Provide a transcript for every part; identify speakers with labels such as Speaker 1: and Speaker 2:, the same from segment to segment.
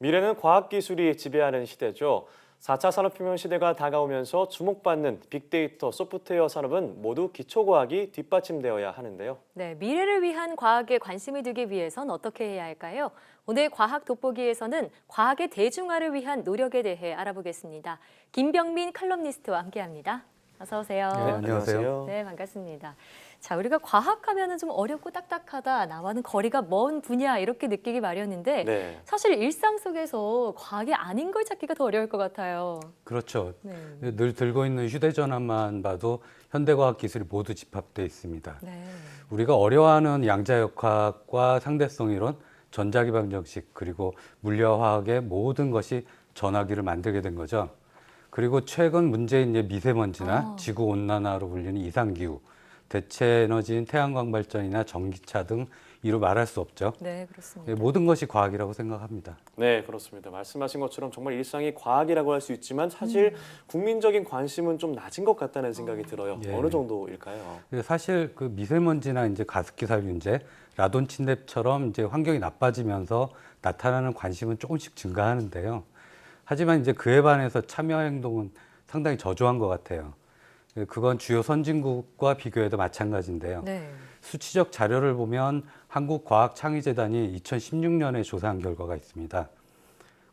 Speaker 1: 미래는 과학기술이 지배하는 시대죠. 4차 산업혁명 시대가 다가오면서 주목받는 빅데이터, 소프트웨어 산업은 모두 기초과학이 뒷받침되어야 하는데요.
Speaker 2: 네, 미래를 위한 과학에 관심을 두기 위해선 어떻게 해야 할까요? 오늘 과학 돋보기에서는 과학의 대중화를 위한 노력에 대해 알아보겠습니다. 김병민 칼럼니스트와 함께합니다. 어서 오세요.
Speaker 3: 네, 안녕하세요.
Speaker 2: 네, 반갑습니다. 자, 우리가 과학하면은 좀 어렵고 딱딱하다, 나와는 거리가 먼 분야 이렇게 느끼기 마련인데
Speaker 1: 네.
Speaker 2: 사실 일상 속에서 과학이 아닌 걸 찾기가 더 어려울 것 같아요.
Speaker 3: 그렇죠.
Speaker 2: 네.
Speaker 3: 늘 들고 있는 휴대전화만 봐도 현대과학 기술이 모두 집합되어 있습니다.
Speaker 2: 네.
Speaker 3: 우리가 어려워하는 양자역학과 상대성이론, 전자기반 정식, 그리고 물리화학의 모든 것이 전화기를 만들게 된 거죠. 그리고 최근 문제인 이제 미세먼지나 지구온난화로 불리는 이상기후, 대체에너지인 태양광 발전이나 전기차 등 이루 말할 수 없죠.
Speaker 2: 네, 그렇습니다.
Speaker 3: 모든 것이 과학이라고 생각합니다.
Speaker 1: 네, 그렇습니다. 말씀하신 것처럼 정말 일상이 과학이라고 할 수 있지만 사실 국민적인 관심은 좀 낮은 것 같다는 생각이 들어요.
Speaker 3: 예.
Speaker 1: 어느 정도일까요?
Speaker 3: 사실 그 미세먼지나 이제 가습기 살균제, 라돈 침대처럼 이제 환경이 나빠지면서 나타나는 관심은 조금씩 증가하는데요. 하지만 이제 그에 반해서 참여 행동은 상당히 저조한 것 같아요. 그건 주요 선진국과 비교해도 마찬가지인데요.
Speaker 2: 네.
Speaker 3: 수치적 자료를 보면 한국과학창의재단이 2016년에 조사한 결과가 있습니다.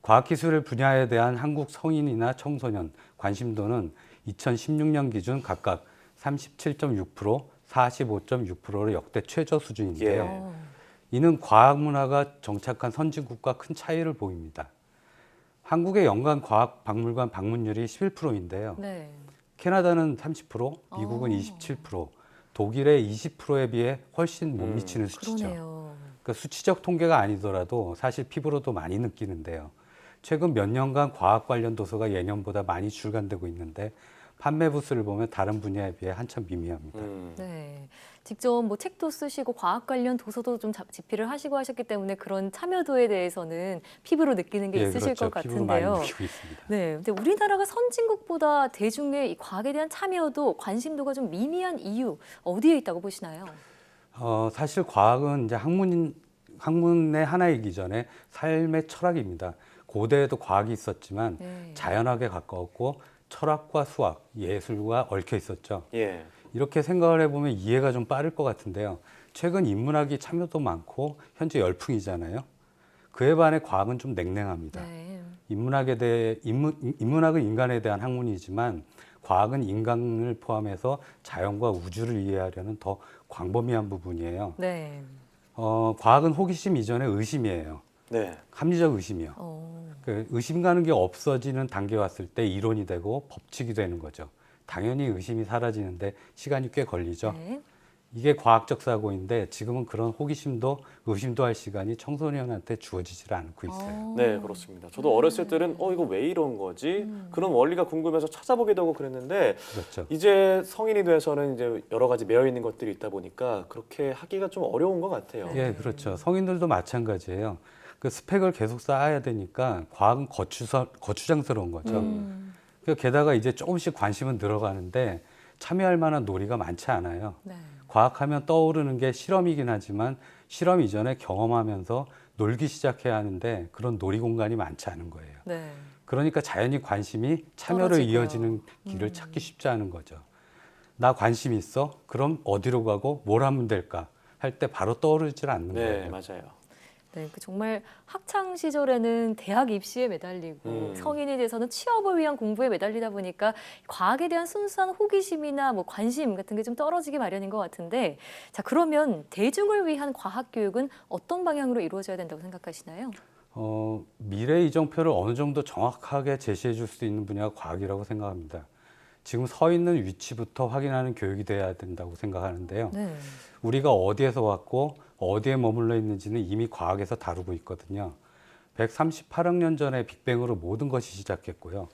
Speaker 3: 과학기술 분야에 대한 한국 성인이나 청소년 관심도는 2016년 기준 각각 37.6%, 45.6%로 역대 최저 수준인데요.
Speaker 1: 예.
Speaker 3: 이는 과학 문화가 정착한 선진국과 큰 차이를 보입니다. 한국의 연간 과학박물관 방문율이 11%인데요.
Speaker 2: 네.
Speaker 3: 캐나다는 30%, 미국은 27%, 독일의 20%에 비해 훨씬 못 미치는 수치죠.
Speaker 2: 그러네요.
Speaker 3: 그러니까 수치적 통계가 아니더라도 사실 피부로도 많이 느끼는데요. 최근 몇 년간 과학 관련 도서가 예년보다 많이 출간되고 있는데 판매 부수를 보면 다른 분야에 비해 한참 미미합니다.
Speaker 2: 네, 직접 뭐 책도 쓰시고 과학 관련 도서도 좀 집필을 하시고 하셨기 때문에 그런 참여도에 대해서는 피부로 느끼는 게
Speaker 3: 예,
Speaker 2: 있으실
Speaker 3: 그렇죠.
Speaker 2: 것
Speaker 3: 피부로 많이
Speaker 2: 같은데요.
Speaker 3: 느끼고 있습니다.
Speaker 2: 네, 근데 우리나라가 선진국보다 대중의 이 과학에 대한 참여도 관심도가 좀 미미한 이유 어디에 있다고 보시나요?
Speaker 3: 사실 과학은 이제 학문의 하나이기 전에 삶의 철학입니다. 고대에도 과학이 있었지만
Speaker 2: 네.
Speaker 3: 자연학에 가까웠고 철학과 수학, 예술과 얽혀 있었죠.
Speaker 1: 예.
Speaker 3: 이렇게 생각을 해보면 이해가 좀 빠를 것 같은데요. 최근 인문학이 참여도 많고 현재 열풍이잖아요. 그에 반해 과학은 좀 냉랭합니다.
Speaker 2: 네.
Speaker 3: 인문학은 인간에 대한 학문이지만 과학은 인간을 포함해서 자연과 우주를 이해하려는 더 광범위한 부분이에요.
Speaker 2: 네.
Speaker 3: 과학은 호기심 이전에 의심이에요.
Speaker 1: 네.
Speaker 3: 합리적 의심이요.
Speaker 2: 어.
Speaker 3: 그 의심 가는 게 없어지는 단계에 왔을 때 이론이 되고 법칙이 되는 거죠. 당연히 의심이 사라지는데 시간이 꽤 걸리죠.
Speaker 2: 네.
Speaker 3: 이게 과학적 사고인데 지금은 그런 호기심도 의심도 할 시간이 청소년한테 주어지질 않고 있어요.
Speaker 1: 네, 그렇습니다. 저도 어렸을 때는 이거 왜 이런 거지? 그런 원리가 궁금해서 찾아보기도 하고 그랬는데
Speaker 3: 그렇죠.
Speaker 1: 이제 성인이 돼서는 이제 여러 가지 매여 있는 것들이 있다 보니까 그렇게 하기가 좀 어려운 것 같아요.
Speaker 3: 예, 그렇죠. 성인들도 마찬가지예요. 그 스펙을 계속 쌓아야 되니까 과학은 거추장스러운 거죠. 게다가 이제 조금씩 관심은 늘어가는데 참여할 만한 놀이가 많지 않아요.
Speaker 2: 네.
Speaker 3: 과학하면 떠오르는 게 실험이긴 하지만 실험 이전에 경험하면서 놀기 시작해야 하는데 그런 놀이 공간이 많지 않은 거예요.
Speaker 2: 네.
Speaker 3: 그러니까 자연히 관심이 참여로
Speaker 2: 떨어지고요.
Speaker 3: 이어지는 길을 찾기 쉽지 않은 거죠. 나 관심 있어? 그럼 어디로 가고 뭘 하면 될까? 할 때 바로 떠오르질 않는
Speaker 1: 네,
Speaker 3: 거예요.
Speaker 1: 맞아요.
Speaker 2: 네, 정말 학창 시절에는 대학 입시에 매달리고 성인이 돼서는 취업을 위한 공부에 매달리다 보니까 과학에 대한 순수한 호기심이나 뭐 관심 같은 게 좀 떨어지기 마련인 것 같은데, 자, 그러면 대중을 위한 과학 교육은 어떤 방향으로 이루어져야 된다고 생각하시나요?
Speaker 3: 미래 이정표를 어느 정도 정확하게 제시해 줄 수 있는 분야가 과학이라고 생각합니다. 지금 서 있는 위치부터 확인하는 교육이 돼야 된다고 생각하는데요.
Speaker 2: 네.
Speaker 3: 우리가 어디에서 왔고 어디에 머물러 있는지는 이미 과학에서 다루고 있거든요. 138억 년 전에 빅뱅으로 모든 것이 시작했고요.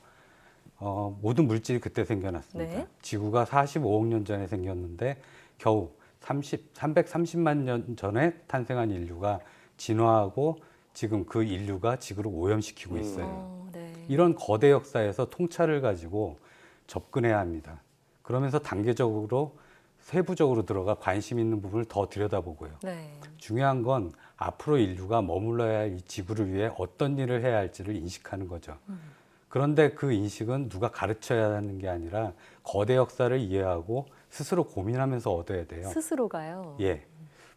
Speaker 3: 모든 물질이 그때 생겨났습니다.
Speaker 2: 네.
Speaker 3: 지구가 45억 년 전에 생겼는데 겨우 330만 년 전에 탄생한 인류가 진화하고 지금 그 인류가 지구를 오염시키고 있어요.
Speaker 2: 네.
Speaker 3: 이런 거대 역사에서 통찰을 가지고 접근해야 합니다. 그러면서 단계적으로 세부적으로 들어가 관심 있는 부분을 더 들여다보고요.
Speaker 2: 네.
Speaker 3: 중요한 건 앞으로 인류가 머물러야 할 이 지구를 위해 어떤 일을 해야 할지를 인식하는 거죠. 그런데 그 인식은 누가 가르쳐야 하는 게 아니라 거대 역사를 이해하고 스스로 고민하면서 얻어야 돼요.
Speaker 2: 스스로가요.
Speaker 3: 예.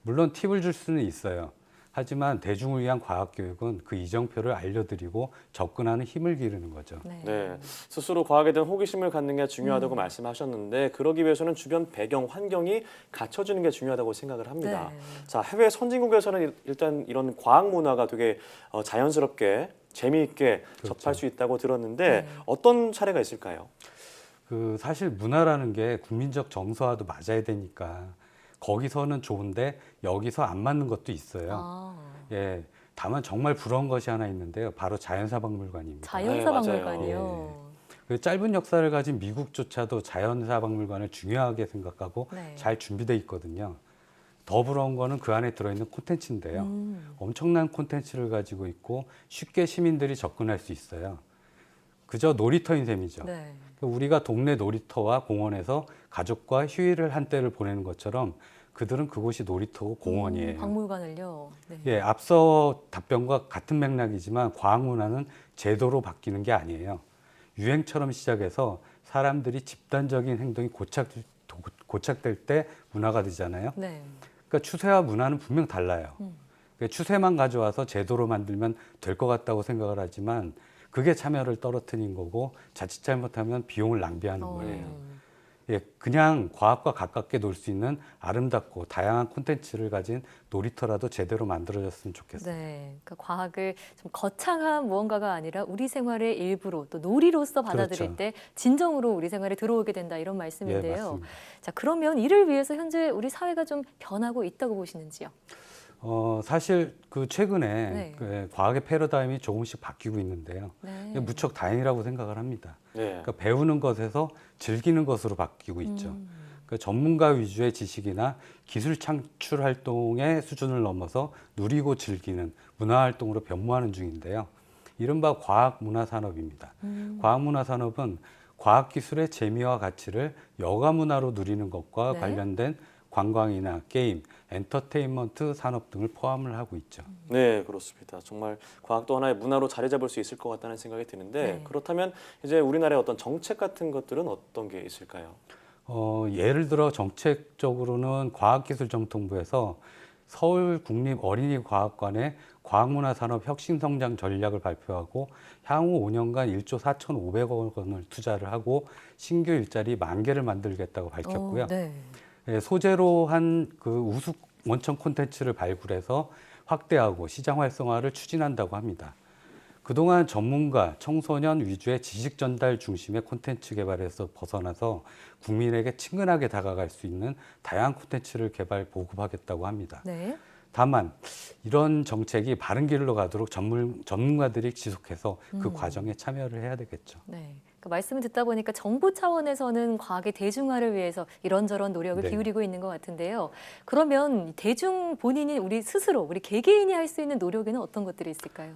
Speaker 3: 물론 팁을 줄 수는 있어요. 하지만 대중을 위한 과학교육은 그 이정표를 알려드리고 접근하는 힘을 기르는 거죠.
Speaker 2: 네.
Speaker 1: 네, 스스로 과학에 대한 호기심을 갖는 게 중요하다고 말씀하셨는데 그러기 위해서는 주변 배경, 환경이 갖춰주는 게 중요하다고 생각을 합니다.
Speaker 2: 네.
Speaker 1: 자, 해외 선진국에서는 일단 이런 과학 문화가 되게 자연스럽게 재미있게
Speaker 3: 그렇죠.
Speaker 1: 접할 수 있다고 들었는데
Speaker 2: 네.
Speaker 1: 어떤 사례가 있을까요?
Speaker 3: 그 사실 문화라는 게 국민적 정서와도 맞아야 되니까 거기서는 좋은데 여기서 안 맞는 것도 있어요.
Speaker 2: 아,
Speaker 3: 예. 다만 정말 부러운 것이 하나 있는데요. 바로 자연사박물관입니다.
Speaker 2: 자연사박물관이요.
Speaker 3: 그 짧은 역사를 가진 미국조차도 자연사박물관을 중요하게 생각하고
Speaker 2: 네.
Speaker 3: 잘 준비되어 있거든요. 더 부러운 거는 그 안에 들어있는 콘텐츠인데요.
Speaker 2: 음.
Speaker 3: 엄청난 콘텐츠를 가지고 있고 쉽게 시민들이 접근할 수 있어요. 그저 놀이터인 셈이죠.
Speaker 2: 네.
Speaker 3: 우리가 동네 놀이터와 공원에서 가족과 휴일을 한때를 보내는 것처럼 그들은 그곳이 놀이터고 공원이에요.
Speaker 2: 박물관을요. 네.
Speaker 3: 예, 앞서 답변과 같은 맥락이지만 과학문화는 제도로 바뀌는 게 아니에요. 유행처럼 시작해서 사람들이 집단적인 행동이 고착될 때 문화가 되잖아요.
Speaker 2: 네.
Speaker 3: 그러니까 추세와 문화는 분명 달라요. 그러니까 추세만 가져와서 제도로 만들면 될 것 같다고 생각을 하지만 그게 참여를 떨어뜨린 거고 자칫 잘못하면 비용을 낭비하는 거예요. 예, 그냥 과학과 가깝게 놀 수 있는 아름답고 다양한 콘텐츠를 가진 놀이터라도 제대로 만들어졌으면 좋겠어요.
Speaker 2: 네, 그러니까 과학을 좀 거창한 무언가가 아니라 우리 생활의 일부로 또 놀이로서 받아들일
Speaker 3: 그렇죠.
Speaker 2: 때 진정으로 우리 생활에 들어오게 된다 이런
Speaker 3: 예,
Speaker 2: 말씀인데요.
Speaker 3: 맞습니다.
Speaker 2: 자, 그러면 이를 위해서 현재 우리 사회가 좀 변하고 있다고 보시는지요?
Speaker 3: 사실 그 최근에
Speaker 2: 네.
Speaker 3: 그 과학의 패러다임이 조금씩 바뀌고 있는데요.
Speaker 2: 네.
Speaker 3: 무척 다행이라고 생각을 합니다.
Speaker 1: 네.
Speaker 3: 그러니까 배우는 것에서 즐기는 것으로 바뀌고 있죠. 그러니까 전문가 위주의 지식이나 기술 창출 활동의 수준을 넘어서 누리고 즐기는 문화 활동으로 변모하는 중인데요. 이른바 과학 문화 산업입니다. 과학 문화 산업은 과학 기술의 재미와 가치를 여가 문화로 누리는 것과
Speaker 2: 네.
Speaker 3: 관련된 관광이나 게임, 엔터테인먼트 산업 등을 포함을 하고 있죠.
Speaker 1: 네, 그렇습니다. 정말 과학도 하나의 문화로 자리 잡을 수 있을 것 같다는 생각이 드는데
Speaker 2: 네.
Speaker 1: 그렇다면 이제 우리나라의 어떤 정책 같은 것들은 어떤 게 있을까요?
Speaker 3: 예를 들어 정책적으로는 과학기술정통부에서 서울국립어린이과학관에 과학문화산업 혁신성장 전략을 발표하고 향후 5년간 1조 4,500억 원을 투자를 하고 신규 일자리 10,000개를 만들겠다고 밝혔고요.
Speaker 2: 네.
Speaker 3: 예, 소재로 한 그 우수 원천 콘텐츠를 발굴해서 확대하고 시장 활성화를 추진한다고 합니다. 그동안 전문가, 청소년 위주의 지식 전달 중심의 콘텐츠 개발에서 벗어나서 국민에게 친근하게 다가갈 수 있는 다양한 콘텐츠를 개발, 보급하겠다고 합니다.
Speaker 2: 네.
Speaker 3: 다만 이런 정책이 바른 길로 가도록 전문가들이 지속해서 그 과정에 참여를 해야 되겠죠.
Speaker 2: 네. 그 말씀을 듣다 보니까 정부 차원에서는 과학의 대중화를 위해서 이런저런 노력을
Speaker 3: 네.
Speaker 2: 기울이고 있는 것 같은데요. 그러면 대중 본인이 우리 스스로, 우리 개개인이 할 수 있는 노력에는 어떤 것들이 있을까요?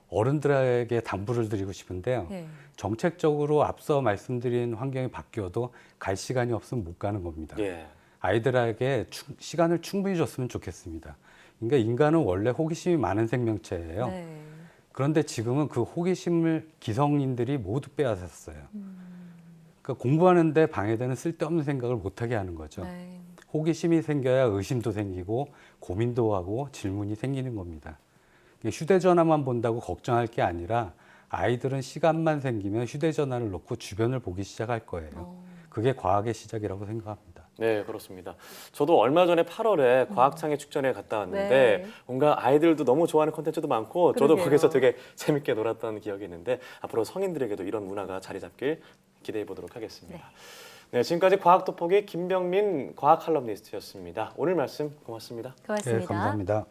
Speaker 3: 어른들에게 당부를 드리고 싶은데요.
Speaker 2: 네.
Speaker 3: 정책적으로 앞서 말씀드린 환경이 바뀌어도 갈 시간이 없으면 못 가는 겁니다.
Speaker 1: 예.
Speaker 3: 아이들에게 시간을 충분히 줬으면 좋겠습니다. 그러니까 인간은 원래 호기심이 많은 생명체예요.
Speaker 2: 네.
Speaker 3: 그런데 지금은 그 호기심을 기성인들이 모두 빼앗았어요. 그러니까 공부하는데 방해되는 쓸데없는 생각을 못하게 하는 거죠.
Speaker 2: 네.
Speaker 3: 호기심이 생겨야 의심도 생기고 고민도 하고 질문이 생기는 겁니다. 휴대전화만 본다고 걱정할 게 아니라 아이들은 시간만 생기면 휴대전화를 놓고 주변을 보기 시작할 거예요. 그게 과학의 시작이라고 생각합니다.
Speaker 1: 네, 그렇습니다. 저도 얼마 전에 8월에 과학창의 축전에 갔다 왔는데
Speaker 2: 네.
Speaker 1: 뭔가 아이들도 너무 좋아하는 콘텐츠도 많고 저도
Speaker 2: 그러게요.
Speaker 1: 거기서 되게 재밌게 놀았던 기억이 있는데 앞으로 성인들에게도 이런 문화가 자리 잡길 기대해 보도록 하겠습니다. 네, 지금까지 과학 돋보기 김병민 과학 칼럼니스트였습니다. 오늘 말씀 고맙습니다.
Speaker 2: 고맙습니다.
Speaker 3: 네, 감사합니다.